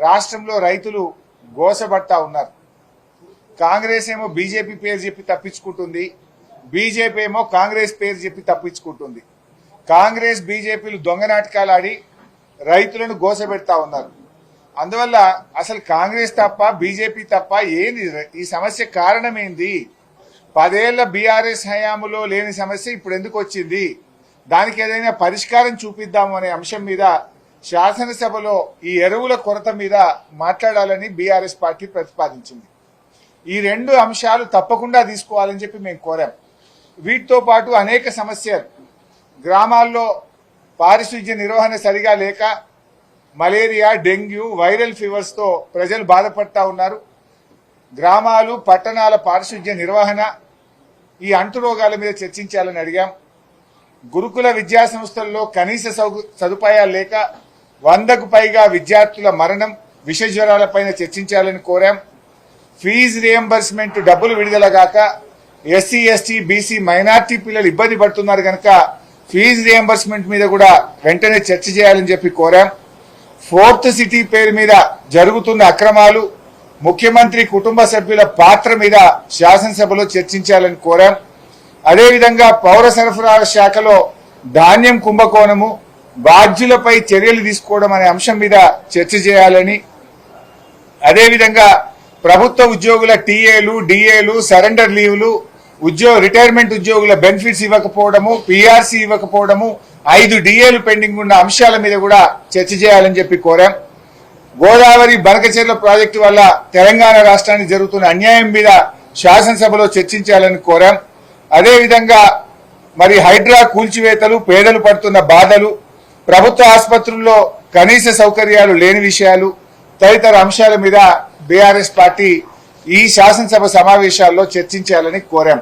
రాష్ట్రంలో రైతులు గోసబడతా ఉన్నారు. కాంగ్రెస్ ఏమో బీజేపీ పేరు చెప్పి తప్పించుకుంటుంది, బీజేపీ ఏమో కాంగ్రెస్ పేరు చెప్పి తప్పించుకుంటుంది. కాంగ్రెస్ బీజేపీలు దొంగ నాటకాలు ఆడి రైతులను గోసబెడతా ఉన్నారు. అందువల్ల అసలు కాంగ్రెస్ తప్ప బీజేపీ తప్ప ఏంది ఈ సమస్య? కారణం ఏంది? 10 ఏళ్ల బీఆర్ఎస్ హయాములో లేని సమస్య ఇప్పుడు ఎందుకు వచ్చింది? దానికి ఏదైనా పరిష్కారం చూపిద్దాము అనే అంశం మీద శాసనసభలో ఈ ఎరువుల కొరత మీద మాట్లాడాలని బీఆర్ఎస్ పార్టీ ప్రతిపాదించింది. ఈ 2 అంశాలు తప్పకుండా తీసుకోవాలని చెప్పి మేము కోరాం. వీటితో పాటు అనేక సమస్యలు, గ్రామాల్లో పారిశుధ్య నిర్వహణ సరిగా లేక మలేరియా, డెంగ్యూ, వైరల్ ఫీవర్స్ తో ప్రజలు బాధపడతా ఉన్నారు. గ్రామాలు, పట్టణాల పారిశుధ్య నిర్వహణ, ఈ అంటు రోగాల మీద చర్చించాలని అడిగాం. గురుకుల విద్యా సంస్థల్లో కనీస సదుపాయాలు లేక 100కు పైగా విద్యార్థుల మరణం, విష జ్వరాలపైన చర్చించాలని కోరాం. ఫీజు రియంబర్స్మెంట్ డబ్బులు విడుదల గాక ఎస్సీ, ఎస్టీ, బీసీ, మైనార్టీ పిల్లలు ఇబ్బంది పడుతున్నారు కనుక ఫీజు రియంబర్స్మెంట్ మీద కూడా వెంటనే చర్చ చేయాలని చెప్పి కోరాం. 4th సిటీ పేరు మీద జరుగుతున్న అక్రమాలు, ముఖ్యమంత్రి కుటుంబ సభ్యుల పాత్ర మీద శాసనసభలో చర్చించాలని కోరాం. అదేవిధంగా పౌర సరఫరాల శాఖలో ధాన్యం కుంభకోణము, బాధ్యులపై చర్యలు తీసుకోవడం అనే అంశం మీద చర్చ చేయాలని, అదేవిధంగా ప్రభుత్వ ఉద్యోగుల టీఏలు, డిఏలు, సరెండర్ లీవ్లు, రిటైర్మెంట్ ఉద్యోగుల బెనిఫిట్స్ ఇవ్వకపోవడము, పీఆర్సీ ఇవ్వకపోవడము, 5 డిఏలు పెండింగ్ ఉన్న అంశాల మీద కూడా చర్చ చేయాలని చెప్పి కోరాం. గోదావరి బనకచెర్ల ప్రాజెక్టు వల్ల తెలంగాణ రాష్ట్రానికి జరుగుతున్న అన్యాయం మీద శాసనసభలో చర్చించాలని కోరాం. అదేవిధంగా మరి హైడ్రా కూల్చివేతలు, పేదలు పడుతున్న బాధలు, ప్రభుత్వ ఆసుపత్రుల్లో కనీస సౌకర్యాలు లేని విషయాలు తదితర అంశాల మీద బీఆర్ఎస్ పార్టీ ఈ శాసనసభ సమావేశాల్లో చర్చించాలని కోరాం.